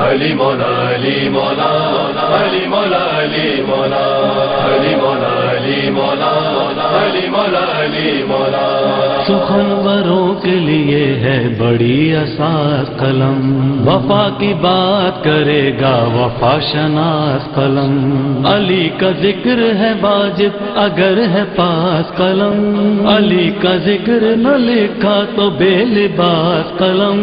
علی مولا علی مولا علی مولا علی مولا علی مولا علی مولا علی مولا علی مولا سخنوروں کے لیے ہے بڑی اساس قلم، وفا کی بات کرے گا وفا شناس قلم، علی کا ذکر ہے واجب اگر ہے پاس قلم، علی کا ذکر نہ لکھا تو بے لباس قلم،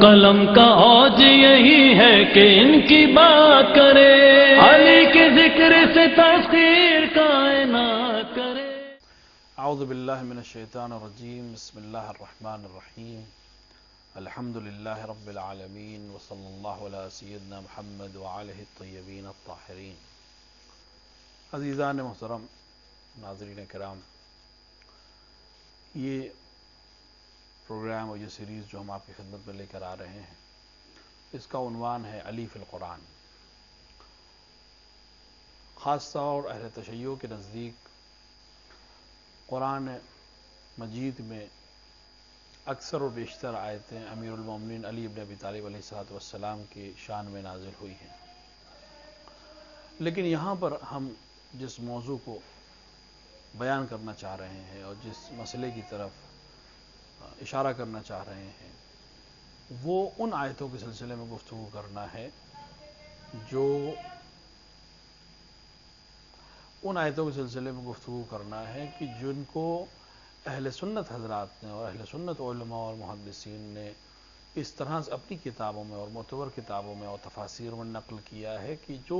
قلم کا اوج یہی ہے کہ ان کی بات کرے، علی کے ذکر سے تسخیر کائنات کرے۔ اعوذ باللہ من الشیطان الرجیم، بسم اللہ الرحمن الرحیم، الحمد للہ رب العالمین، وصلی اللہ علی سیدنا محمد وآلہ الطیبین الطاہرین۔ عزیزان محترم، ناظرین کرام، یہ پروگرام اور یہ سیریز جو ہم آپ کی خدمت میں لے کر آ رہے ہیں، اس کا عنوان ہے علی فی القرآن۔ خاص طور اہل تشیع کے نزدیک قرآن مجید میں اکثر و بیشتر آیتیں امیر المومنین علی ابن ابی طالب علیہ السلام کی شان میں نازل ہوئی ہیں، لیکن یہاں پر ہم جس موضوع کو بیان کرنا چاہ رہے ہیں اور جس مسئلے کی طرف اشارہ کرنا چاہ رہے ہیں، وہ ان آیتوں کے سلسلے میں گفتگو کرنا ہے کہ جن کو اہل سنت حضرات نے اور اہل سنت علماء اور محدثین نے اس طرح سے اپنی کتابوں میں اور معتبر کتابوں میں اور تفاسیر میں نقل کیا ہے کہ جو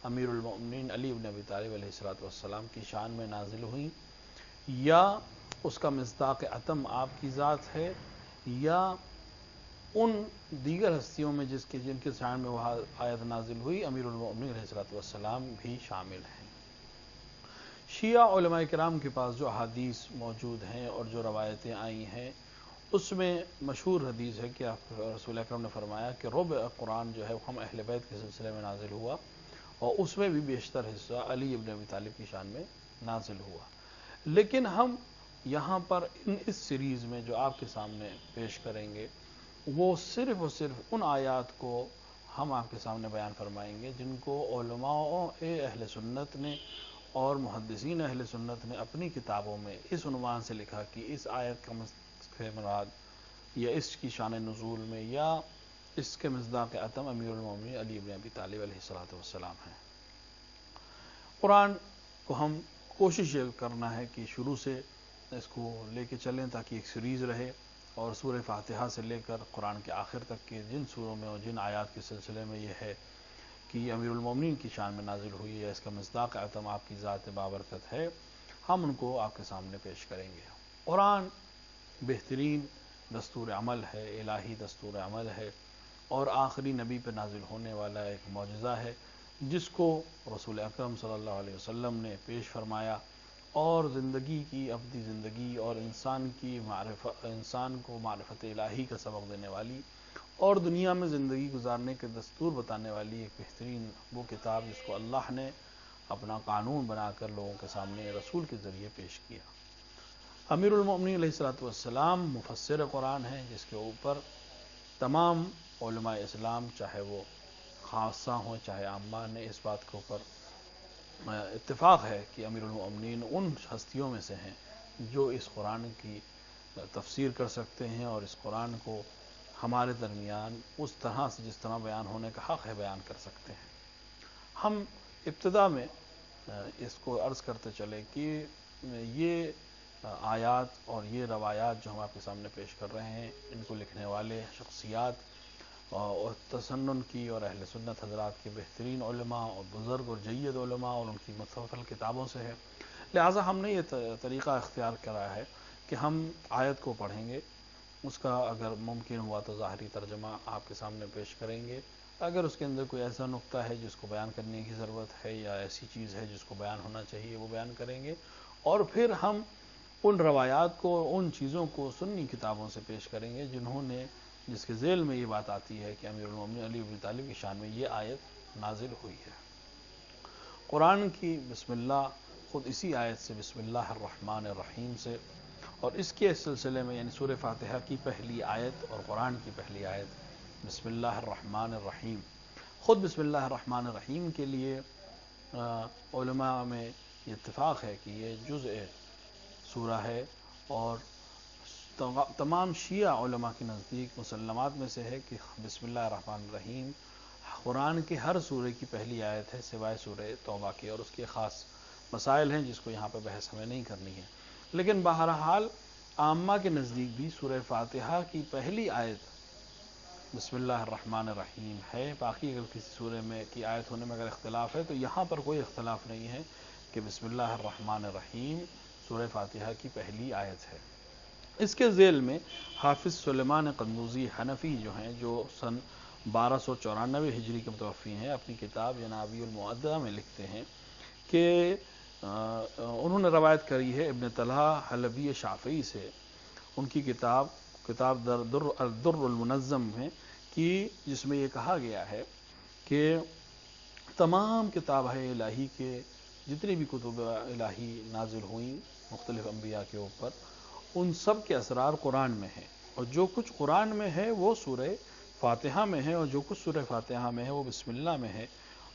امیر المومنین علی ابن ابی طالب علیہ السلام کی شان میں نازل ہوئیں، یا اس کا مصداق اتم آپ کی ذات ہے، یا ان دیگر ہستیوں میں جن کے شان میں وہ آیت نازل ہوئی امیر المومنین علیہ السلام بھی شامل ہیں۔ شیعہ علماء کرام کے پاس جو احادیث موجود ہیں اور جو روایتیں آئی ہیں، اس میں مشہور حدیث ہے کہ رسول اکرم نے فرمایا کہ ربع قرآن جو ہے ہم اہل بیت کے سلسلے میں نازل ہوا، اور اس میں بھی بیشتر حصہ علی ابن ابی طالب کی شان میں نازل ہوا۔ لیکن ہم یہاں پر اس سیریز میں جو آپ کے سامنے پیش کریں گے، وہ صرف اور صرف ان آیات کو ہم آپ کے سامنے بیان فرمائیں گے جن کو علماء اہل سنت نے اور محدثین اہل سنت نے اپنی کتابوں میں اس عنوان سے لکھا کہ اس آیت کا مراد یا اس کی شان نزول میں یا اس کے مصداق اتم امیر المومنین علی ابن ابی طالب علیہ السلام ہے۔ قرآن کو ہم کوشش یہ کرنا ہے کہ شروع سے اس کو لے کے چلیں تاکہ ایک سیریز رہے، اور سورہ فاتحہ سے لے کر قرآن کے آخر تک کے جن سوروں میں اور جن آیات کے سلسلے میں یہ ہے کہ یہ امیر المومنین کی شان میں نازل ہوئی ہے یا اس کا مصداق اتم آپ کی ذات بابرکت ہے، ہم ان کو آپ کے سامنے پیش کریں گے۔ قرآن بہترین دستور عمل ہے، الہی دستور عمل ہے، اور آخری نبی پہ نازل ہونے والا ایک معجزہ ہے جس کو رسول اکرم صلی اللہ علیہ وسلم نے پیش فرمایا، اور زندگی کی ابدی زندگی اور انسان کو معرفت الہی کا سبق دینے والی اور دنیا میں زندگی گزارنے کے دستور بتانے والی ایک بہترین وہ کتاب جس کو اللہ نے اپنا قانون بنا کر لوگوں کے سامنے رسول کے ذریعے پیش کیا۔ امیر المومنین علیہ السلام مفسر قرآن ہیں، جس کے اوپر تمام علماء اسلام چاہے وہ خاصہ ہوں چاہے عامہ نے اس بات کے اوپر اتفاق ہے کہ امیر المومنین ان ہستیوں میں سے ہیں جو اس قرآن کی تفسیر کر سکتے ہیں اور اس قرآن کو ہمارے درمیان اس طرح سے جس طرح بیان ہونے کا حق ہے بیان کر سکتے ہیں۔ ہم ابتدا میں اس کو عرض کرتے چلے کہ یہ آیات اور یہ روایات جو ہم آپ کے سامنے پیش کر رہے ہیں، ان کو لکھنے والے شخصیات اور تسنن کی اور اہل سنت حضرات کے بہترین علماء اور بزرگ اور جید علماء اور ان کی متفقل کتابوں سے ہے، لہٰذا ہم نے یہ طریقہ اختیار کرا ہے کہ ہم آیت کو پڑھیں گے، اس کا اگر ممکن ہوا تو ظاہری ترجمہ آپ کے سامنے پیش کریں گے، اگر اس کے اندر کوئی ایسا نقطہ ہے جس کو بیان کرنے کی ضرورت ہے یا ایسی چیز ہے جس کو بیان ہونا چاہیے وہ بیان کریں گے، اور پھر ہم ان روایات کو ان چیزوں کو سنی کتابوں سے پیش کریں گے جس کے ذیل میں یہ بات آتی ہے کہ امیر المومنین علی ابن طالب کی شان میں یہ آیت نازل ہوئی ہے۔ قرآن کی بسم اللہ خود اسی آیت سے، بسم اللہ الرحمن الرحیم سے، اور اس کے سلسلے میں یعنی سورہ فاتحہ کی پہلی آیت اور قرآن کی پہلی آیت بسم اللہ الرحمن الرحیم. خود بسم اللہ الرحمن الرحیم کے لیے علماء میں اتفاق ہے کہ یہ جزء سورہ ہے، اور تمام شیعہ علماء کے نزدیک مسلمات میں سے ہے کہ بسم اللہ الرحمن الرحیم قرآن کے ہر سورے کی پہلی آیت ہے سوائے سورہ توبہ کے، اور اس کے خاص مسائل ہیں جس کو یہاں پہ بحث ہمیں نہیں کرنی ہے. لیکن بہرحال عامہ کے نزدیک بھی سورہ فاتحہ کی پہلی آیت بسم اللہ الرحمن الرحیم ہے. باقی اگر کسی سورے میں کی آیت ہونے میں اگر اختلاف ہے تو یہاں پر کوئی اختلاف نہیں ہے کہ بسم اللہ الرحمن الرحیم سورہ فاتحہ کی پہلی آیت ہے. اس کے ذیل میں حافظ سلیمان قندوزی حنفی جو ہیں، جو سن 1294 ہجری کے متوفی ہیں، اپنی کتاب ینابیع المعدہ میں لکھتے ہیں کہ انہوں نے روایت کری ہے ابن طلحہ حلبی شافعی سے، ان کی کتاب الدر المنظم ہے کہ جس میں یہ کہا گیا ہے کہ تمام کتاب الہی کے جتنی بھی کتب الہی نازل ہوئیں مختلف انبیاء کے اوپر، ان سب کے اسرار قرآن میں ہیں، اور جو کچھ قرآن میں ہے وہ سورہ فاتحہ میں ہے، اور جو کچھ سورہ فاتحہ میں ہے وہ بسم اللہ میں ہے،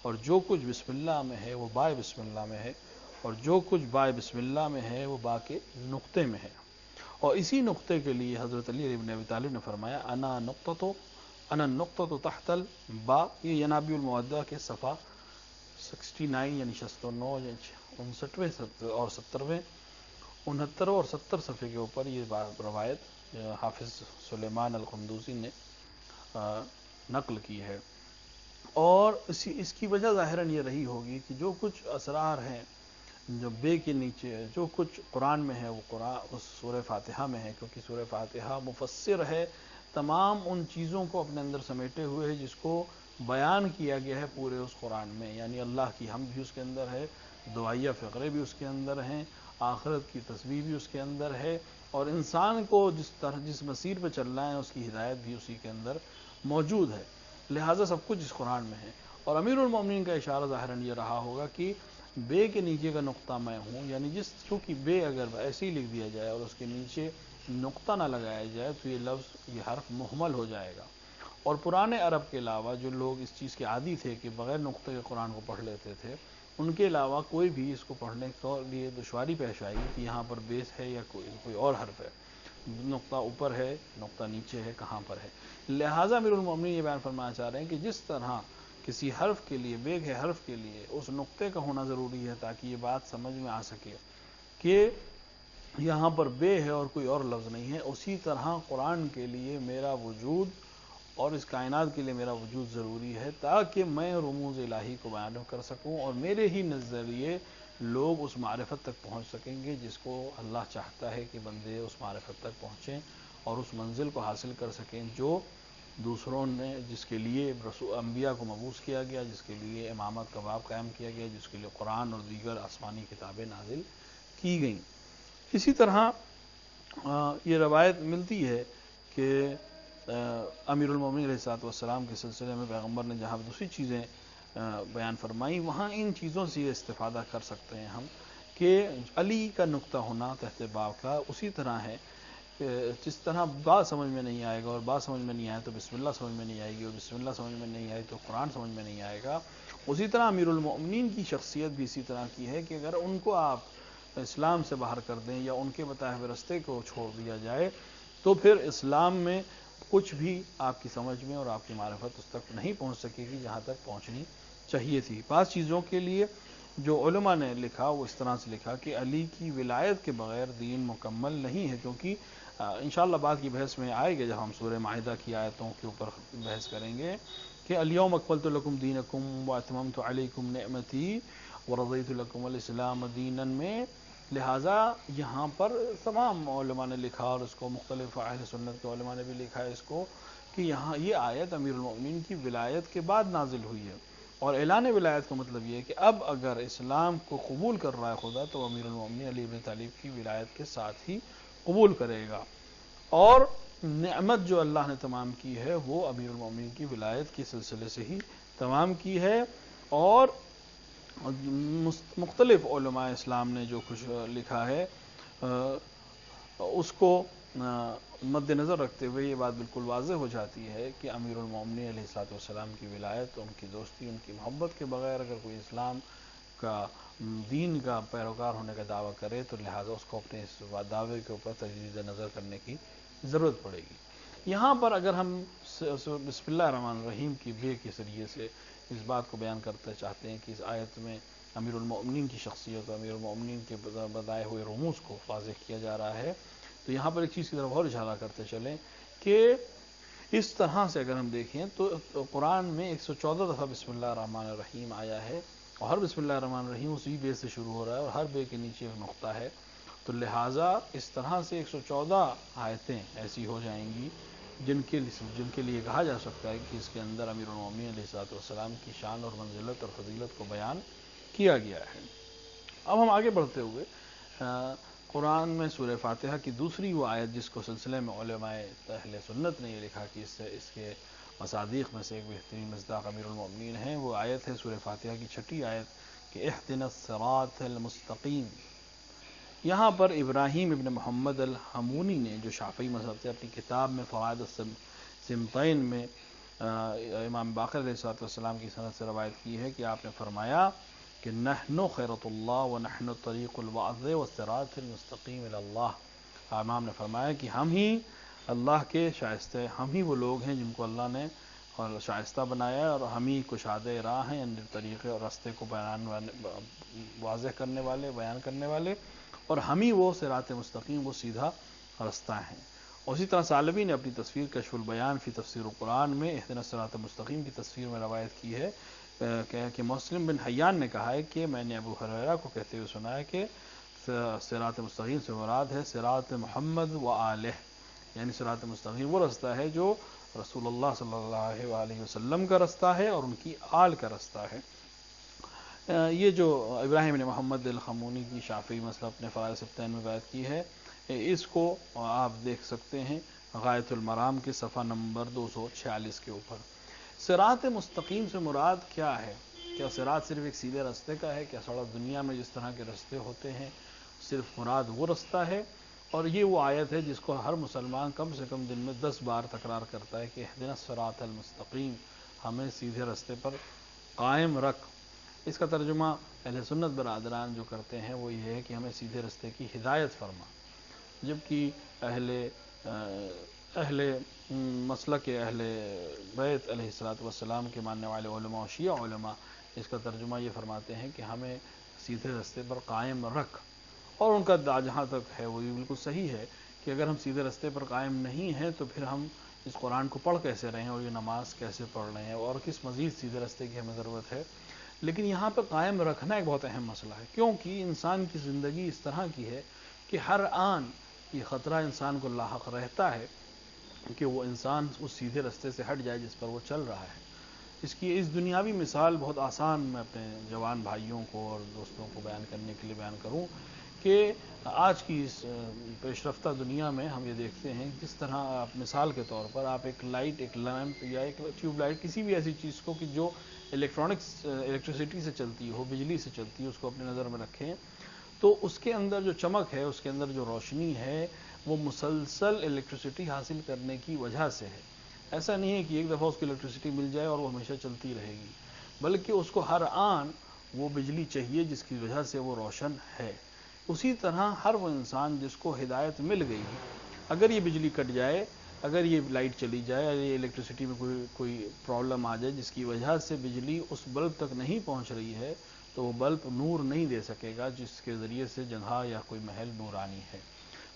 اور جو کچھ بسم اللہ میں ہے وہ بائے بسم اللہ میں ہے، اور جو کچھ بائے بسم اللہ میں ہے وہ با کے نقطے میں ہے. اور اسی نقطے کے لیے حضرت علی بن ابی طالب نے فرمایا انا نقطۃ تحت الباء. یہ ینابیع المعدہ کے صفحہ 69 یعنی 69 59 اور 70 69 اور 70 صفحے کے اوپر یہ روایت حافظ سلیمان القندوزی نے نقل کی ہے. اور اس کی وجہ ظاہراً یہ رہی ہوگی کہ جو کچھ اسرار ہیں جو بے کے نیچے جو کچھ قرآن میں ہے وہ قرآن اس سورہ فاتحہ میں ہے، کیونکہ سورہ فاتحہ مفسر ہے تمام ان چیزوں کو اپنے اندر سمیٹے ہوئے ہے جس کو بیان کیا گیا ہے پورے اس قرآن میں. یعنی اللہ کی حمد بھی اس کے اندر ہے، دعائیہ فقرے بھی اس کے اندر ہیں، آخرت کی تسبیح بھی اس کے اندر ہے، اور انسان کو جس مسیر پہ چلنا ہے اس کی ہدایت بھی اسی کے اندر موجود ہے. لہٰذا سب کچھ اس قرآن میں ہے. اور امیر المومنین کا اشارہ ظاہراً یہ رہا ہوگا کہ بے کے نیچے کا نقطہ میں ہوں، یعنی چونکہ بے اگر ایسے ہی لکھ دیا جائے اور اس کے نیچے نقطہ نہ لگایا جائے تو یہ لفظ یہ حرف مہمل ہو جائے گا. اور پرانے عرب کے علاوہ جو لوگ اس چیز کے عادی تھے کہ بغیر نقطے کے قرآن کو پڑھ لیتے تھے، ان کے علاوہ کوئی بھی اس کو پڑھنے کے لیے دشواری پیش آئی کہ یہاں پر بیس ہے یا کوئی اور حرف ہے، نقطہ اوپر ہے نقطہ نیچے ہے، کہاں پر ہے. لہٰذا امیر المومنین یہ بیان فرمانا چاہ رہے ہیں کہ جس طرح کسی حرف کے لیے بے کے حرف کے لیے اس نقطے کا ہونا ضروری ہے تاکہ یہ بات سمجھ میں آ سکے کہ یہاں پر بے ہے اور کوئی اور لفظ نہیں ہے، اسی طرح قرآن کے لیے میرا وجود اور اس کائنات کے لیے میرا وجود ضروری ہے تاکہ میں رموز الہی کو بیان کر سکوں، اور میرے ہی نظریے لوگ اس معرفت تک پہنچ سکیں گے جس کو اللہ چاہتا ہے کہ بندے اس معرفت تک پہنچیں اور اس منزل کو حاصل کر سکیں جو دوسروں نے جس کے لیے انبیاء کو مبعوث کیا گیا، جس کے لیے امامت کا باب قائم کیا گیا، جس کے لیے قرآن اور دیگر آسمانی کتابیں نازل کی گئیں. اسی طرح یہ روایت ملتی ہے کہ امیر المومنین علیہ الصلوۃ والسلام کے سلسلے میں پیغمبر نے جہاں دوسری چیزیں بیان فرمائی وہاں ان چیزوں سے یہ استفادہ کر سکتے ہیں ہم کہ علی کا نقطہ ہونا تحت باب کا اسی طرح ہے جس طرح بات سمجھ میں نہیں آئے گا اور بات سمجھ میں نہیں آئے تو بسم اللہ سمجھ میں نہیں آئے گی، اور بسم اللہ سمجھ میں نہیں آئے تو قرآن سمجھ میں نہیں آئے گا. اسی طرح امیر المؤمنین کی شخصیت بھی اسی طرح کی ہے کہ اگر ان کو آپ اسلام سے باہر کر دیں یا ان کے بتائے ہوئے رستے کو چھوڑ دیا جائے تو پھر اسلام میں کچھ بھی آپ کی سمجھ میں اور آپ کی معرفت اس تک نہیں پہنچ سکے گی جہاں تک پہنچنی چاہیے تھی. بعض چیزوں کے لیے جو علماء نے لکھا وہ اس طرح سے لکھا کہ علی کی ولایت کے بغیر دین مکمل نہیں ہے، کیونکہ انشاءاللہ بعد کی بحث میں آئے گا جب ہم سورہ مائدہ کی آیتوں کے اوپر بحث کریں گے کہ الیوم اکملت لکم دینکم واتممت علیکم نعمتی ورضیت لکم الاسلام دینا میں. لہٰذا یہاں پر تمام علماء نے لکھا اور اس کو مختلف اہل سنت کے علماء نے بھی لکھا ہے اس کو کہ یہاں یہ آیت امیر المؤمنین کی ولایت کے بعد نازل ہوئی ہے، اور اعلان ولایت کا مطلب یہ ہے کہ اب اگر اسلام کو قبول کر رہا ہے خدا تو امیر المؤمنین علی بن طالب کی ولایت کے ساتھ ہی قبول کرے گا. اور نعمت جو اللہ نے تمام کی ہے وہ امیر المؤمنین کی ولایت کے سلسلے سے ہی تمام کی ہے. اور مختلف علماء اسلام نے جو کچھ لکھا ہے اس کو مد نظر رکھتے ہوئے یہ بات بالکل واضح ہو جاتی ہے کہ امیر المومنین علیہ الصلوۃ والسلام کی ولایت، ان کی دوستی، ان کی محبت کے بغیر اگر کوئی اسلام کا دین کا پیروکار ہونے کا دعویٰ کرے تو لہٰذا اس کو اپنے اس دعوے کے اوپر تجدید نظر کرنے کی ضرورت پڑے گی۔ یہاں پر اگر ہم بسم اللہ الرحمن الرحیم کی بے کے ذریعے سے اس بات کو بیان کرتے چاہتے ہیں کہ اس آیت میں امیر المؤمنین کی شخصیت اور امیر المؤمنین کے بتائے ہوئے رموز کو واضح کیا جا رہا ہے، تو یہاں پر ایک چیز کی طرف اور اشارہ کرتے چلیں کہ اس طرح سے اگر ہم دیکھیں تو قرآن میں 114 دفعہ بسم اللہ الرحمن الرحیم آیا ہے، اور ہر بسم اللہ الرحمن الرحیم اسی بے سے شروع ہو رہا ہے اور ہر بے کے نیچے ایک نقطہ ہے، تو لہٰذا اس طرح سے 114 آیتیں ایسی ہو جائیں گی جن کے لیے کہا جا سکتا ہے کہ اس کے اندر امیر المومنین علیہ الصلوۃ والسلام کی شان اور منزلت اور فضیلت کو بیان کیا گیا ہے۔ اب ہم آگے بڑھتے ہوئے قرآن میں سورہ فاتحہ کی دوسری وہ آیت جس کو سلسلے میں علماء اہل سنت نے یہ لکھا کہ اس کے مصادیق میں سے ایک بہترین مصداق امیر المؤمنین ہیں، وہ آیت ہے سورہ فاتحہ کی 6 آیت کہ اہدنا الصراط المستقیم۔ یہاں پر ابراہیم ابن محمد الحمونی نے جو شافعی مذہب سے اپنی کتاب میں فوائد السمتین میں امام باقر علیہ السلام کی سند سے روایت کی ہے کہ آپ نے فرمایا کہ نحن خیرۃ اللہ و نحن طریق الواضح والصراط المستقیم الی اللہ۔ امام نے فرمایا کہ ہم ہی اللہ کے شائستہ، ہم ہی وہ لوگ ہیں جن کو اللہ نے شائستہ بنایا ہے، اور ہم ہی کشادہ راہ ہیں، یعنی طریقے اور راستے کو واضح کرنے والے، بیان کرنے والے، اور ہم ہی وہ صراط مستقیم، وہ سیدھا رستہ ہیں۔ اسی طرح ثعلبی نے اپنی تصویر کشف البیان فی تفسیر القرآن میں اہدنا الصراط المستقیم کی تصویر میں روایت کی ہے کہ مسلم بن حیان نے کہا ہے کہ میں نے ابو ہریرہ کو کہتے ہوئے سنا ہے کہ صراط مستقیم سے مراد ہے صراط محمد و آلہ، یعنی صراط مستقیم وہ رستہ ہے جو رسول اللہ صلی اللہ علیہ وسلم کا رستہ ہے اور ان کی آل کا رستہ ہے۔ یہ جو ابراہیم نے محمد الحمونی کی شافعی مسئلہ اپنے فوائد السمتین میں بیان کی ہے، اس کو آپ دیکھ سکتے ہیں غایۃ المرام کے صفحہ نمبر 246 کے اوپر۔ صراط مستقیم سے مراد کیا ہے؟ کیا صراط صرف ایک سیدھے راستے کا ہے؟ کیا سڑک دنیا میں جس طرح کے راستے ہوتے ہیں صرف مراد وہ رستہ ہے؟ اور یہ وہ آیت ہے جس کو ہر مسلمان کم سے کم دن میں 10 بار تکرار کرتا ہے کہ اہدنا الصراط المستقیم، ہمیں سیدھے راستے پر قائم رکھ۔ اس کا ترجمہ اہل سنت برادران جو کرتے ہیں وہ یہ ہے کہ ہمیں سیدھے راستے کی ہدایت فرما، جبکہ اہل مسلک اہل بیت علیہ الصلوۃ والسلام کے ماننے والے علماء و شیعہ علماء اس کا ترجمہ یہ فرماتے ہیں کہ ہمیں سیدھے راستے پر قائم رکھ، اور ان کا جہاں تک ہے وہ یہ بالکل صحیح ہے کہ اگر ہم سیدھے راستے پر قائم نہیں ہیں تو پھر ہم اس قرآن کو پڑھ کیسے رہے ہیں اور یہ نماز کیسے پڑھ رہے ہیں اور کس مزید سیدھے راستے کی ہمیں ضرورت ہے۔ لیکن یہاں پہ قائم رکھنا ایک بہت اہم مسئلہ ہے، کیونکہ انسان کی زندگی اس طرح کی ہے کہ ہر آن یہ خطرہ انسان کو لاحق رہتا ہے کہ وہ انسان اس سیدھے راستے سے ہٹ جائے جس پر وہ چل رہا ہے۔ اس دنیاوی مثال بہت آسان میں اپنے جوان بھائیوں کو اور دوستوں کو بیان کرنے کے لیے بیان کروں کہ آج کی اس پیش رفتہ دنیا میں ہم یہ دیکھتے ہیں جس طرح آپ مثال کے طور پر آپ ایک لائٹ، ایک لیمپ یا ایک ٹیوب لائٹ، کسی بھی ایسی چیز کو کہ جو الیکٹریسٹی سے چلتی ہو، بجلی سے چلتی ہے، اس کو اپنے نظر میں رکھیں تو اس کے اندر جو چمک ہے، اس کے اندر جو روشنی ہے، وہ مسلسل الیکٹریسٹی حاصل کرنے کی وجہ سے ہے۔ ایسا نہیں ہے کہ ایک دفعہ اس کو الیکٹریسٹی مل جائے اور وہ ہمیشہ چلتی رہے گی، بلکہ اس کو ہر آن وہ بجلی چاہیے جس کی وجہ سے وہ روشن ہے۔ اسی طرح ہر وہ انسان جس کو ہدایت مل گئی، اگر یہ بجلی کٹ جائے، اگر یہ لائٹ چلی جائے، اگر یہ الیکٹریسٹی میں کوئی پرابلم آ جائے جس کی وجہ سے بجلی اس بلب تک نہیں پہنچ رہی ہے تو وہ بلب نور نہیں دے سکے گا جس کے ذریعے سے جگہ یا کوئی محل نورانی ہے۔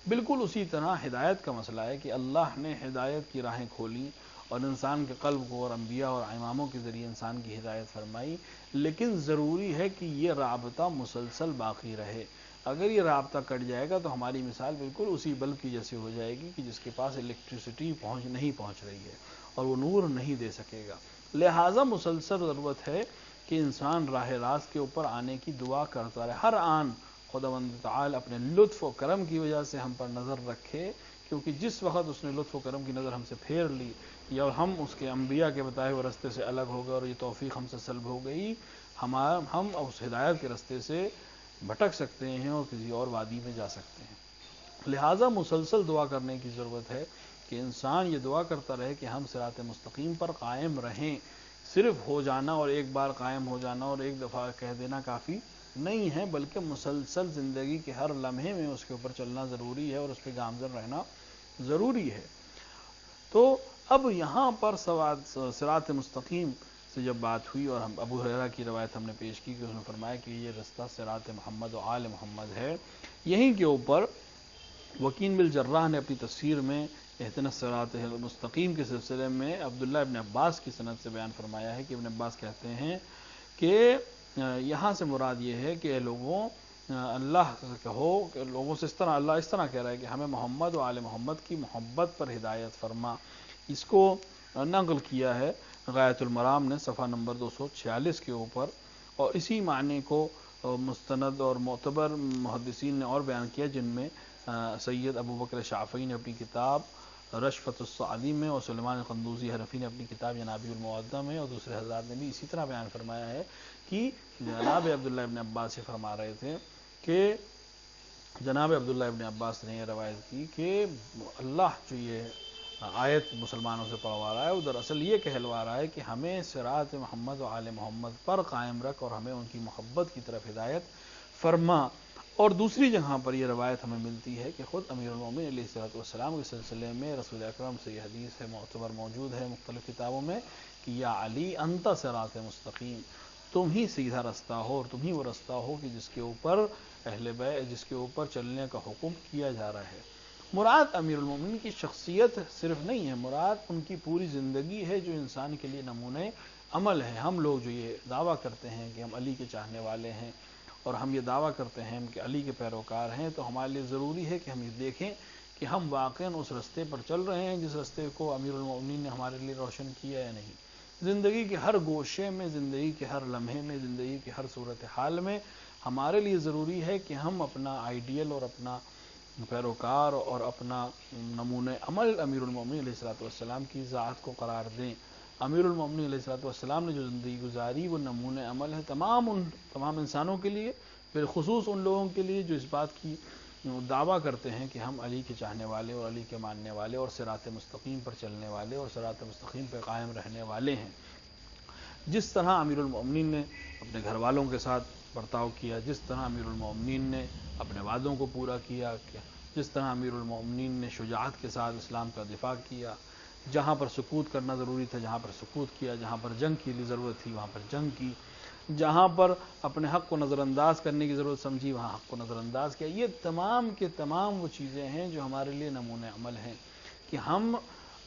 بالکل اسی طرح ہدایت کا مسئلہ ہے کہ اللہ نے ہدایت کی راہیں کھولی اور انسان کے قلب کو اور انبیاء اور اماموں کے ذریعے انسان کی ہدایت فرمائی، لیکن ضروری ہے کہ یہ رابطہ مسلسل باقی رہے۔ اگر یہ رابطہ کٹ جائے گا تو ہماری مثال بالکل اسی بلب کی جیسی ہو جائے گی کہ جس کے پاس الیکٹریسٹی نہیں پہنچ رہی ہے اور وہ نور نہیں دے سکے گا۔ لہٰذا مسلسل ضرورت ہے کہ انسان راہ راست کے اوپر آنے کی دعا کرتا رہے، ہر آن خداوند تعالی اپنے لطف و کرم کی وجہ سے ہم پر نظر رکھے، کیونکہ جس وقت اس نے لطف و کرم کی نظر ہم سے پھیر لی یا ہم اس کے انبیاء کے بتائے ہوئے راستے سے الگ ہو گئے اور یہ توفیق ہم سے سلب ہو گئی، ہم اس ہدایت کے راستے سے بھٹک سکتے ہیں اور کسی اور وادی میں جا سکتے ہیں۔ لہٰذا مسلسل دعا کرنے کی ضرورت ہے کہ انسان یہ دعا کرتا رہے کہ ہم صراط مستقیم پر قائم رہیں. صرف ہو جانا اور ایک بار قائم ہو جانا اور ایک دفعہ کہہ دینا کافی نہیں ہے، بلکہ مسلسل زندگی کے ہر لمحے میں اس کے اوپر چلنا ضروری ہے اور اس پہ گامزن رہنا ضروری ہے. تو اب یہاں پر صراط مستقیم سے جب بات ہوئی اور ہم ابو ہریرہ کی روایت ہم نے پیش کی کہ اس نے فرمایا کہ یہ رستہ صراط محمد و آل محمد ہے. یہیں کے اوپر وکیع بن جراح نے اپنی تفسیر میں اہدنا الصراط المستقیم کے سلسلے میں عبداللہ ابن عباس کی سند سے بیان فرمایا ہے کہ ابن عباس کہتے ہیں کہ یہاں سے مراد یہ ہے کہ لوگوں اللہ سے کہو کہ لوگوں سے اللہ اس طرح کہہ رہا ہے کہ ہمیں محمد و آل محمد کی محبت پر ہدایت فرما. اس کو نقل کیا ہے غایۃ المرام نے صفحہ نمبر 246 کے اوپر، اور اسی معنی کو مستند اور معتبر محدثین نے اور بیان کیا، جن میں سید ابو بکر شافعی نے اپنی کتاب رشفۃ السعدی میں اور سلیمان قندوزی حنفی نے اپنی کتاب جنابی المودہ میں، اور دوسرے حضرات نے بھی اسی طرح بیان فرمایا ہے کہ جناب عبداللہ ابن عباس سے فرما رہے تھے کہ جناب عبداللہ ابن عباس نے یہ روایت کی کہ اللہ جو یہ آیت مسلمانوں سے پڑھوا رہا ہے وہ دراصل یہ کہلوا رہا ہے کہ ہمیں صراط محمد و آل محمد پر قائم رکھ اور ہمیں ان کی محبت کی طرف ہدایت فرما. اور دوسری جگہ پر یہ روایت ہمیں ملتی ہے کہ خود امیر المومنین علیہ الصلوۃ والسلام کے سلسلے میں رسول اکرم سے یہ حدیث ہے معتبر موجود ہے مختلف کتابوں میں کہ یا علی انت صراط مستقیم، تم ہی سیدھا رستہ ہو اور تم ہی وہ رستہ ہو کہ جس کے اوپر اہل بیت جس کے اوپر چلنے کا حکم کیا جا رہا ہے. مراد امیر المومنین کی شخصیت صرف نہیں ہے، مراد ان کی پوری زندگی ہے جو انسان کے لیے نمونہ عمل ہے. ہم لوگ جو یہ دعویٰ کرتے ہیں کہ ہم علی کے چاہنے والے ہیں اور ہم یہ دعویٰ کرتے ہیں کہ علی کے پیروکار ہیں، تو ہمارے لیے ضروری ہے کہ ہم یہ دیکھیں کہ ہم واقعاً اس رستے پر چل رہے ہیں جس رستے کو امیر المومنین نے ہمارے لیے روشن کیا یا نہیں. زندگی کے ہر گوشے میں، زندگی کے ہر لمحے میں، زندگی کے ہر صورتحال میں ہمارے لیے ضروری ہے کہ ہم اپنا آئیڈیل اور اپنا پیروکار اور اپنا نمونہ عمل امیر المومنین علیہ الصلوۃ والسلام کی ذات کو قرار دیں. امیر المومنین علیہ الصلوۃ والسلام نے جو زندگی گزاری وہ نمونہ عمل ہے تمام انسانوں کے لیے، بالخصوص ان لوگوں کے لیے جو اس بات کی دعویٰ کرتے ہیں کہ ہم علی کے چاہنے والے اور علی کے ماننے والے اور صراط مستقیم پر چلنے والے اور صراط مستقیم پر قائم رہنے والے ہیں. جس طرح امیر المومنین نے اپنے گھر والوں کے ساتھ برتاؤ کیا، جس طرح امیر المومنین نے اپنے وعدوں کو پورا کیا، جس طرح امیر المومنین نے شجاعت کے ساتھ اسلام کا دفاع کیا، جہاں پر سکوت کرنا ضروری تھا جہاں پر سکوت کیا، جہاں پر جنگ کی ضرورت تھی وہاں پر جنگ کی، جہاں پر اپنے حق کو نظر انداز کرنے کی ضرورت سمجھی وہاں حق کو نظر انداز کیا. یہ تمام کے تمام وہ چیزیں ہیں جو ہمارے لیے نمونہ عمل ہیں کہ ہم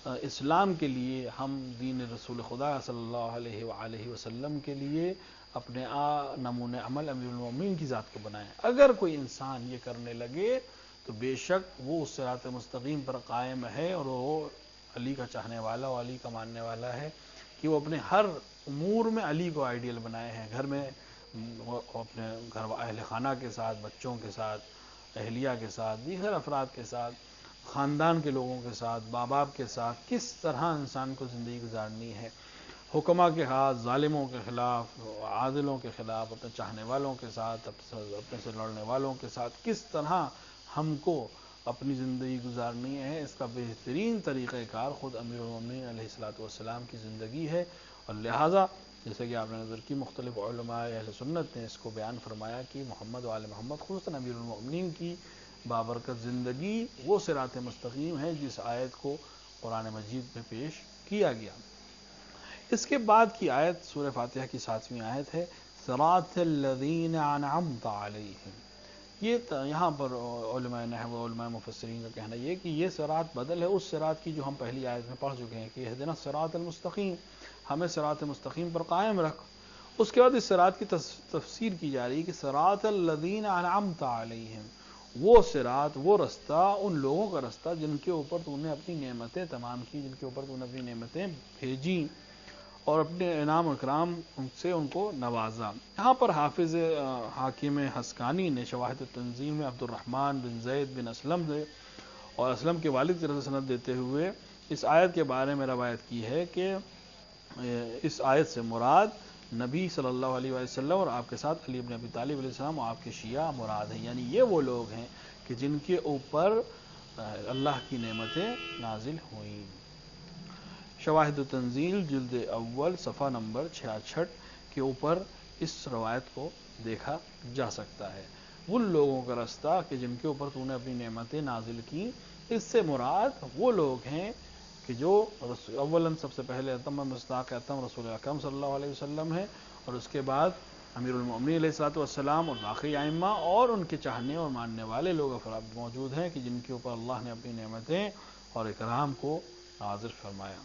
اسلام کے لیے، ہم دین رسول خدا صلی اللہ علیہ وآلہ وسلم کے لیے اپنے نمونہ عمل امیر المومنین کی ذات کو بنائیں. اگر کوئی انسان یہ کرنے لگے تو بے شک وہ اس صراط مستقیم پر قائم ہے اور وہ علی کا چاہنے والا اور علی کا ماننے والا ہے کہ وہ اپنے ہر امور میں علی کو آئیڈیل بنائے ہیں. گھر میں اپنے گھر اہل خانہ کے ساتھ، بچوں کے ساتھ، اہلیہ کے ساتھ، دیگر افراد کے ساتھ، خاندان کے لوگوں کے ساتھ، ماں باپ کے ساتھ کس طرح انسان کو زندگی گزارنی ہے، حکماء کے خلاف، ظالموں کے خلاف، عادلوں کے خلاف، اپنے چاہنے والوں کے ساتھ، اپنے سے لڑنے والوں کے ساتھ کس طرح ہم کو اپنی زندگی گزارنی ہے، اس کا بہترین طریقہ کار خود امیر المومنین علیہ الصلوۃ والسلام کی زندگی ہے. اور لہٰذا جیسے کہ آپ نے نظر کی مختلف علماء اہل سنت نے اس کو بیان فرمایا کہ محمد و آل محمد خصوصاً امیر المومنین کی بابرکت زندگی وہ صراط مستقیم ہے جس آیت کو قرآن مجید میں پیش کیا گیا. اس کے بعد کی آیت سورہ فاتحہ کی 7ویں آیت ہے صراط الذین انعمت علیہم. یہ یہاں پر علماء نحو و علماء مفسرین کا کہنا یہ کہ یہ صراط بدل ہے اس صراط کی جو ہم پہلی آیت میں پڑھ چکے ہیں کہ اہدنا الصراط المستقیم، ہمیں صراط مستقیم پر قائم رکھ. اس کے بعد اس صراط کی تفسیر کی جا رہی ہے کہ صراط الذین انعمت علیہم، وہ صراط، وہ رستہ، ان لوگوں کا رستہ جن کے اوپر تو نے اپنی نعمتیں تمام کی، جن کے اوپر تو نے اپنی نعمتیں بھیجیں اور اپنے انعام و اکرام سے ان کو نوازا. یہاں پر حافظ حاکم حسکانی نے شواہد التنزیل میں عبد الرحمن بن زید بن اسلم سے اور اسلم کے والد کی طرف سے سند دیتے ہوئے اس آیت کے بارے میں روایت کی ہے کہ اس آیت سے مراد نبی صلی اللہ علیہ وسلم اور آپ کے ساتھ علی بن ابی طالب علیہ السلام اور آپ کے شیعہ مراد ہیں. یعنی یہ وہ لوگ ہیں کہ جن کے اوپر اللہ کی نعمتیں نازل ہوئیں۔ شواہد التنزیل جلد اول صفحہ نمبر 66 کے اوپر اس روایت کو دیکھا جا سکتا ہے۔ ان لوگوں کا رستہ کہ جن کے اوپر تو نے اپنی نعمتیں نازل کی، اس سے مراد وہ لوگ ہیں کہ جو اولاً سب سے پہلے اتم مصداق اتم رسول اکرم صلی اللہ علیہ وسلم ہے، اور اس کے بعد امیر المومنین علیہ الصلوۃ والسلام اور باقی ائمہ اور ان کے چاہنے اور ماننے والے لوگ افراد موجود ہیں کہ جن کے اوپر اللہ نے اپنی نعمتیں اور اکرام کو نازل فرمایا۔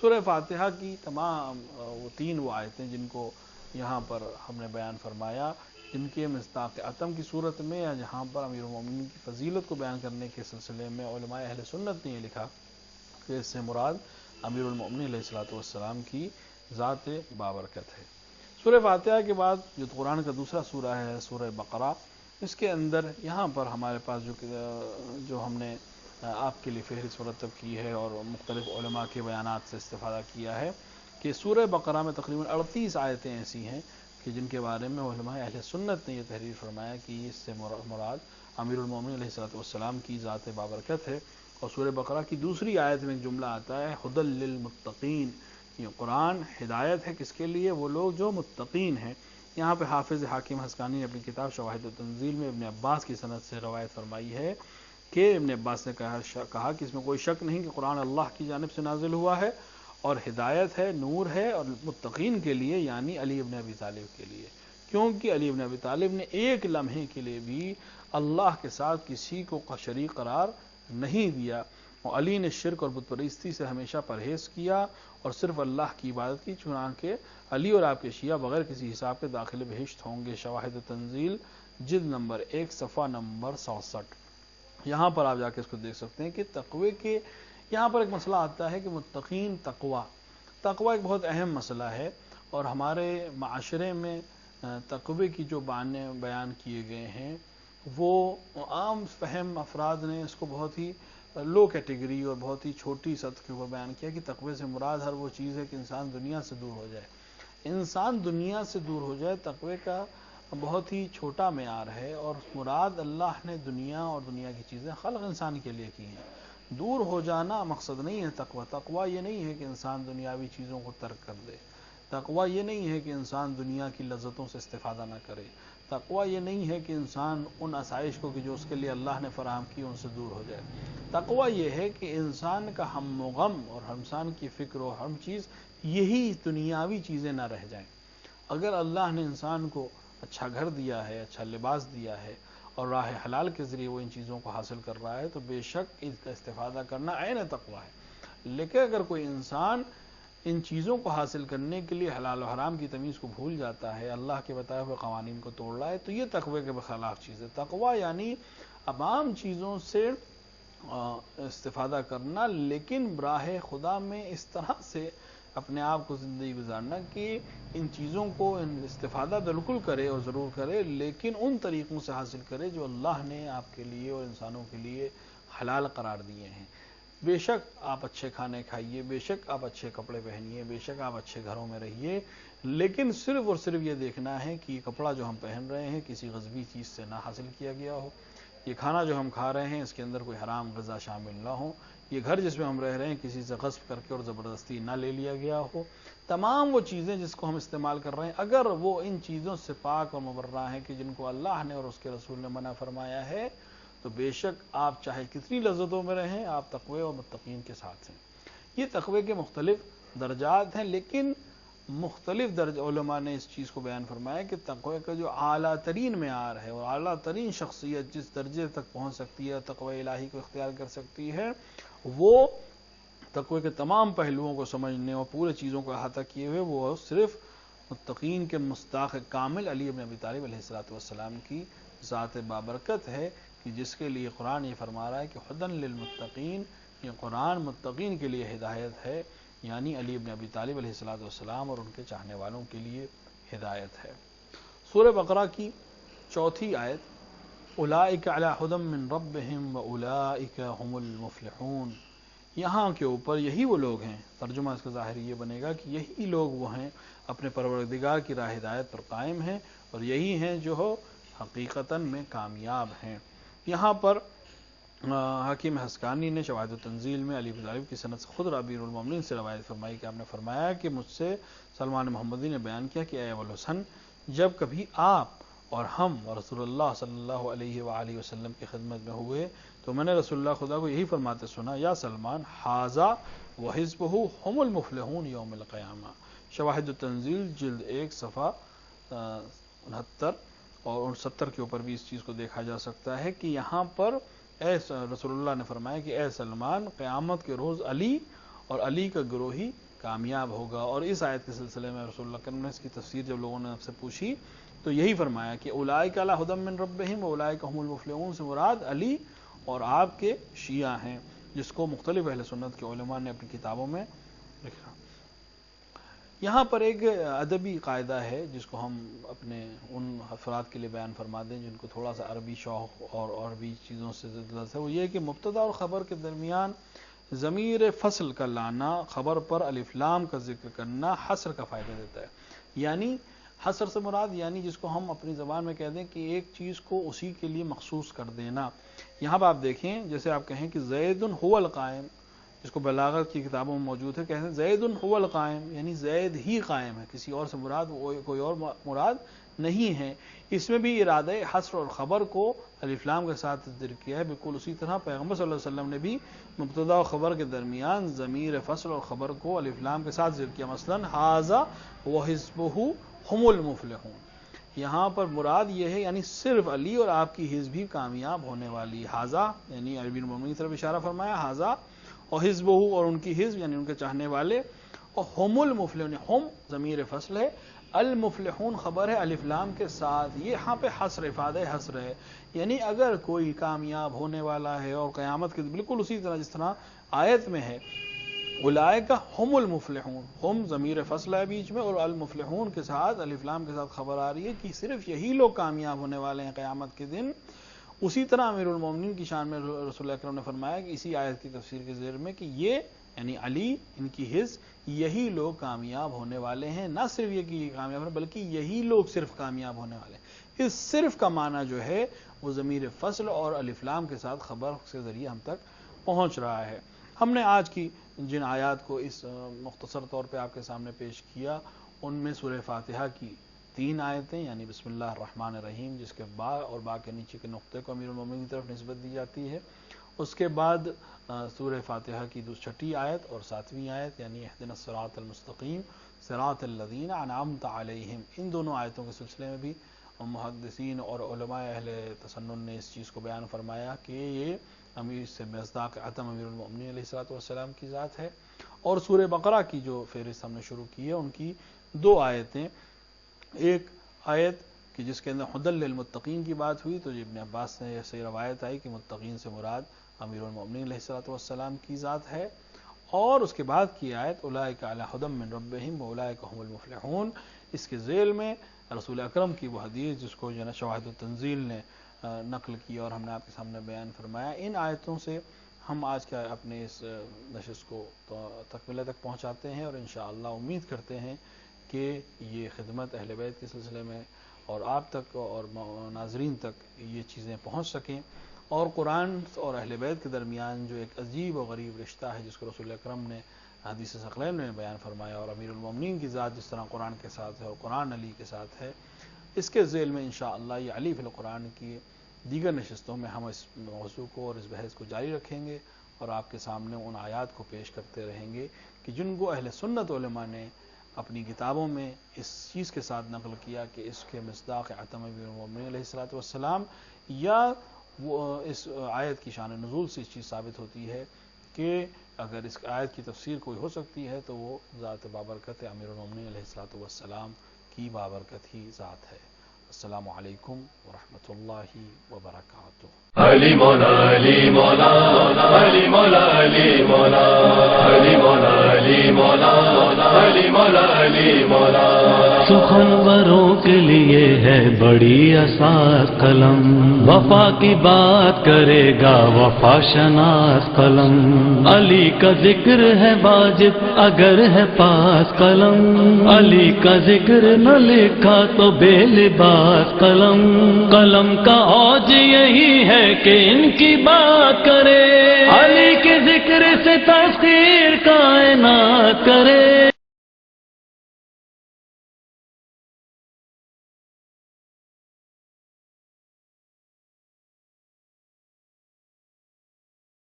سورہ فاتحہ کی تمام وہ 3 وہ آیتیں جن کو یہاں پر ہم نے بیان فرمایا، جن کے مصداق اتم کی صورت میں یا جہاں پر امیر المومنین کی فضیلت کو بیان کرنے کے سلسلے میں علماء اہل سنت نے یہ لکھا کہ اس سے مراد امیر المومنین علیہ الصلوۃ والسلام کی ذات بابرکت ہے۔ سورہ فاتحہ کے بعد جو قرآن کا دوسرا سورہ ہے سورہ بقرہ، اس کے اندر یہاں پر ہمارے پاس جو ہم نے آپ کے لیے فہرست مرتب کی ہے اور مختلف علماء کے بیانات سے استفادہ کیا ہے کہ سورہ بقرہ میں تقریباً 38 آیتیں ایسی ہیں کہ جن کے بارے میں علماء اہل سنت نے یہ تحریر فرمایا کہ اس سے مراد امیر المومنین علیہ الصلوۃ والسلام کی ذات بابرکت ہے۔ اور سورہ بقرہ کی دوسری آیت میں ایک جملہ آتا ہے ھدی للمتقین، یہ قرآن ہدایت ہے کس کے لیے؟ وہ لوگ جو متقین ہیں۔ یہاں پہ حافظ حاکم حسقانی نے اپنی کتاب شواہد التنزیل میں ابن عباس کی سند سے روایت فرمائی ہے کہ ابن عباس نے کہا کہ اس میں کوئی شک نہیں کہ قرآن اللہ کی جانب سے نازل ہوا ہے اور ہدایت ہے، نور ہے، اور متقین کے لیے یعنی علی ابن ابی طالب کے لیے، کیونکہ علی ابن ابی طالب نے ایک لمحے کے لیے بھی اللہ کے ساتھ کسی کو شریک قرار نہیں دیا، اور علی نے شرک اور بت پرستی سے ہمیشہ پرہیز کیا اور صرف اللہ کی عبادت کی، چنانکہ علی اور آپ کے شیعہ بغیر کسی حساب کے داخل بہشت ہوں گے۔ شواہد التنزیل جلد نمبر 1 صفحہ نمبر 67۔ یہاں پر آپ جا کے اس کو دیکھ سکتے ہیں کہ تقوی کے یہاں پر ایک مسئلہ آتا ہے کہ متقین تقوی ایک بہت اہم مسئلہ ہے، اور ہمارے معاشرے میں تقوی کی جو بیان کیے گئے ہیں وہ عام فہم افراد نے اس کو بہت ہی لو کیٹیگری اور بہت ہی چھوٹی سطح کے اوپر بیان کیا کہ تقوی سے مراد ہر وہ چیز ہے کہ انسان دنیا سے دور ہو جائے۔ انسان دنیا سے دور ہو جائے تقوی کا بہت ہی چھوٹا معیار ہے، اور مراد اللہ نے دنیا اور دنیا کی چیزیں خلق انسان کے لیے کی ہیں۔ دور ہو جانا مقصد نہیں ہے تقوی یہ نہیں ہے کہ انسان دنیاوی چیزوں کو ترک کر دے، تقوی یہ نہیں ہے کہ انسان دنیا کی لذتوں سے استفادہ نہ کرے، تقوی یہ نہیں ہے کہ انسان ان آسائش کو کہ جو اس کے لیے اللہ نے فراہم کی ان سے دور ہو جائے۔ تقوی یہ ہے کہ انسان کا ہم و غم اور انسان کی فکر و ہم چیز یہی دنیاوی چیزیں نہ رہ جائیں۔ اگر اللہ نے انسان کو اچھا گھر دیا ہے، اچھا لباس دیا ہے اور راہ حلال کے ذریعے وہ ان چیزوں کو حاصل کر رہا ہے تو بے شک اس کا استفادہ کرنا عین تقوی ہے۔ لیکن اگر کوئی انسان ان چیزوں کو حاصل کرنے کے لیے حلال و حرام کی تمیز کو بھول جاتا ہے، اللہ کے بتائے ہوئے قوانین کو توڑ رہا ہے، تو یہ تقوی کے خلاف چیز ہے۔ تقوی یعنی تمام چیزوں سے استفادہ کرنا، لیکن راہ خدا میں اس طرح سے اپنے آپ کو زندگی گزارنا کہ ان چیزوں کو استفادہ بالکل کرے اور ضرور کرے، لیکن ان طریقوں سے حاصل کرے جو اللہ نے آپ کے لیے اور انسانوں کے لیے حلال قرار دیے ہیں۔ بے شک آپ اچھے کھانے کھائیے، بے شک آپ اچھے کپڑے پہنیے، بے شک آپ اچھے گھروں میں رہیے، لیکن صرف اور صرف یہ دیکھنا ہے کہ یہ کپڑا جو ہم پہن رہے ہیں کسی غصبی چیز سے نہ حاصل کیا گیا ہو، یہ کھانا جو ہم کھا رہے ہیں اس کے اندر کوئی حرام غذا شامل نہ ہو، یہ گھر جس میں ہم رہ رہے ہیں کسی سے غصب کر کے اور زبردستی نہ لے لیا گیا ہو۔ تمام وہ چیزیں جس کو ہم استعمال کر رہے ہیں اگر وہ ان چیزوں سے پاک اور مبرہ ہیں کہ جن کو اللہ نے اور اس کے رسول نے منع فرمایا ہے، تو بے شک آپ چاہے کتنی لذتوں میں رہیں آپ تقوی اور متقین کے ساتھ ہیں۔ یہ تقوی کے مختلف درجات ہیں، لیکن مختلف علماء نے اس چیز کو بیان فرمایا کہ تقوی کا جو اعلیٰ ترین معیار ہے اور اعلیٰ ترین شخصیت جس درجے تک پہنچ سکتی ہے تقوی الہی کو اختیار کر سکتی ہے، وہ تقوی کے تمام پہلوؤں کو سمجھنے اور پورے چیزوں کو احاطہ کیے ہوئے وہ صرف متقین کے مصداق کامل علی ابن ابی طالب علیہ الصلوۃ والسلام کی ذات بابرکت ہے کہ جس کے لیے قرآن یہ فرما رہا ہے کہ ھدی للمتقین، یہ قرآن متقین کے لیے ہدایت ہے، یعنی علی ابن ابی طالب علیہ الصلوۃ والسلام اور ان کے چاہنے والوں کے لیے ہدایت ہے۔ سورہ بقرہ کی 4 آیت اولئک علی ھدی من ربہم واولئک ھم المفلحون، یہاں کے اوپر یہی وہ لوگ ہیں، ترجمہ اس کا ظاہر یہ بنے گا کہ یہی لوگ وہ ہیں اپنے پروردگار کی راہ ہدایت پر قائم ہیں اور یہی ہیں جو حقیقتاً میں کامیاب ہیں۔ یہاں پر حکیم حسکانی نے شواہد التنزیل میں علی بن طالب کی سند سے خود امیر المومنین سے روایت فرمائی کہ آپ نے فرمایا کہ مجھ سے سلمان محمدی نے بیان کیا کہ اے ابوالحسن، جب کبھی آپ اور ہم اور رسول اللہ صلی اللہ علیہ وآلہ وسلم کی خدمت میں ہوئے تو میں نے رسول اللہ خدا کو یہی فرماتے سنا، یا سلمان ھذا وحزبہ ھم المفلحون یوم القیامہ۔ شواہد التنزیل جلد 1 صفحہ 69 اور 70 کے اوپر بھی اس چیز کو دیکھا جا سکتا ہے کہ یہاں پر رسول اللہ نے فرمایا کہ اے سلمان، قیامت کے روز علی اور علی کا گروہ ہی کامیاب ہوگا۔ اور اس آیت کے سلسلے میں رسول اللہ کریم نے اس کی تفسیر جب لوگوں نے آپ سے پوچھی تو یہی فرمایا کہ اولئک علی ھدی من ربہم واولئک ھم المفلحون سے مراد علی اور آپ کے شیعہ ہیں، جس کو مختلف اہل سنت کے علماء نے اپنی کتابوں میں لکھا۔ یہاں پر ایک ادبی قاعدہ ہے جس کو ہم اپنے ان افراد کے لیے بیان فرما دیں جن کو تھوڑا سا عربی شوق اور عربی چیزوں سے لذت ہے، وہ یہ کہ مبتدا اور خبر کے درمیان ضمیر فصل کا لانا، خبر پر الف لام کا ذکر کرنا حصر کا فائدہ دیتا ہے۔ یعنی حصر سے مراد یعنی جس کو ہم اپنی زبان میں کہہ دیں کہ ایک چیز کو اسی کے لیے مخصوص کر دینا۔ یہاں پر آپ دیکھیں جیسے آپ کہیں کہ زید هو القائم، جس کو بلاغت کی کتابوں میں موجود ہے، کہتے ہیں زید هو القائم، یعنی زید ہی قائم ہے، کسی اور سے مراد کوئی اور مراد نہیں ہے۔ اس میں بھی ارادہ حصر اور خبر کو الف لام کے ساتھ ذکر کیا ہے۔ بالکل اسی طرح پیغمبر صلی اللہ علیہ وسلم نے بھی مبتدا و خبر کے درمیان ضمیر فصل اور خبر کو الف لام کے ساتھ ذکر کیا، مثلا ھذا وحزبہ ھم المفلحون۔ یہاں پر مراد یہ ہے یعنی صرف علی اور آپ کی حزب بھی کامیاب ہونے والی۔ ھذا یعنی امیر المومنین کی طرف اشارہ فرمایا، ھذا اور حزبہ اور ان کی حزب یعنی ان کے چاہنے والے، اور ھم المفلحون، ھم ضمیر فصل ہے، المفلحون خبر ہے الف لام کے ساتھ۔ یہ یہاں پہ حصر افادہ حصر ہے، یعنی اگر کوئی کامیاب ہونے والا ہے اور قیامت کے بالکل اسی طرح جس طرح آیت میں ہے اولئک ھم المفلحون، ھم ضمیر فصل ہے بیچ میں اور المفلحون کے ساتھ الف لام کے ساتھ خبر آ رہی ہے کہ صرف یہی لوگ کامیاب ہونے والے ہیں قیامت کے دن۔ اسی طرح امیر المومنین کی شان میں رسول اللہ اکرم نے فرمایا کہ اسی آیت کی تفسیر کے ذیل میں کہ یہ یعنی علی، ان کی حزب، یہی لوگ کامیاب ہونے والے ہیں۔ نہ صرف یہ کہ یہ کامیاب ہونے بلکہ یہی لوگ صرف کامیاب ہونے والے ہیں۔ اس صرف کا معنی جو ہے وہ ضمیر فصل اور الف لام کے ساتھ خبر کے ذریعے ہم تک پہنچ رہا ہے۔ ہم نے آج کی جن آیات کو اس مختصر طور پہ آپ کے سامنے پیش کیا ان میں سورہ فاتحہ کی 3 آیتیں یعنی بسم اللہ الرحمن الرحیم، جس کے با اور با کے نیچے کے نقطے کو امیر المومنین کی طرف نسبت دی جاتی ہے، اس کے بعد سورہ فاتحہ کی 6 آیت اور 7ویں آیت یعنی اہدنا الصراط المستقیم صراط الذین انعمت علیہم، ان دونوں آیتوں کے سلسلے میں بھی محدثین اور علماء اہل تسنن نے اس چیز کو بیان فرمایا کہ یہ امیر سے مصداق عتم امیر المومنین علیہ الصلوۃ والسلام کی ذات ہے۔ اور سورہ بقرہ کی جو فہرست ہم نے شروع کی ہے ان کی 2 آیتیں، ایک آیت کہ جس کے اندر ھدی للمتقین کی بات ہوئی تو ابن عباس سے یہ روایت آئی کہ متقین سے مراد امیر المومنین علیہ الصلوۃ والسلام کی ذات ہے، اور اس کے بعد کی آیت اولئک علی ھدی من ربہم واولئک ھم المفلحون، اس کے ذیل میں رسول اکرم کی وہ حدیث جس کو شواہد التنزیل نے نقل کی اور ہم نے آپ کے سامنے بیان فرمایا۔ ان آیتوں سے ہم آج کا اپنے اس نشست کو تکمیل تک پہنچاتے ہیں اور انشاءاللہ امید کرتے ہیں کہ یہ خدمت اہل بیت کے سلسلے میں اور آپ تک اور ناظرین تک یہ چیزیں پہنچ سکیں، اور قرآن اور اہل بیت کے درمیان جو ایک عجیب و غریب رشتہ ہے جس کو رسول اکرم نے حدیث ثقلین میں بیان فرمایا اور امیر المومنین کی ذات جس طرح قرآن کے ساتھ ہے اور قرآن علی کے ساتھ ہے، اس کے ذیل میں انشاءاللہ یہ علی فی القرآن کی دیگر نشستوں میں ہم اس موضوع کو اور اس بحث کو جاری رکھیں گے اور آپ کے سامنے ان آیات کو پیش کرتے رہیں گے کہ جن کو اہل سنت علماء نے اپنی کتابوں میں اس چیز کے ساتھ نقل کیا کہ اس کے مصداق عتم امیر المومنین علیہ الصلوۃ والسلام، یا وہ اس آیت کی شان نزول سے اس چیز ثابت ہوتی ہے کہ اگر اس آیت کی تفسیر کوئی ہو سکتی ہے تو وہ ذات بابرکت امیر المومنین علیہ الصلوۃ والسلام کی بابرکت ہی ذات ہے۔ السلام علیکم ورحمۃ اللہ وبرکاتہ۔ علی مولا علی مولا علی مولا علی مولا علی مولا علی مولا علی مولا علی مولا، سخنوروں کے لیے ہے بڑی اساس قلم، وفا کی بات کرے گا وفا شناس قلم، علی کا ذکر ہے واجب اگر ہے پاس قلم، علی کا ذکر نہ لکھا تو بے لباس ساتھ قلم، قلم کا اوج یہی ہے کہ ان کی بات کرے، علی کے ذکر سے تسخیر کائنات کرے،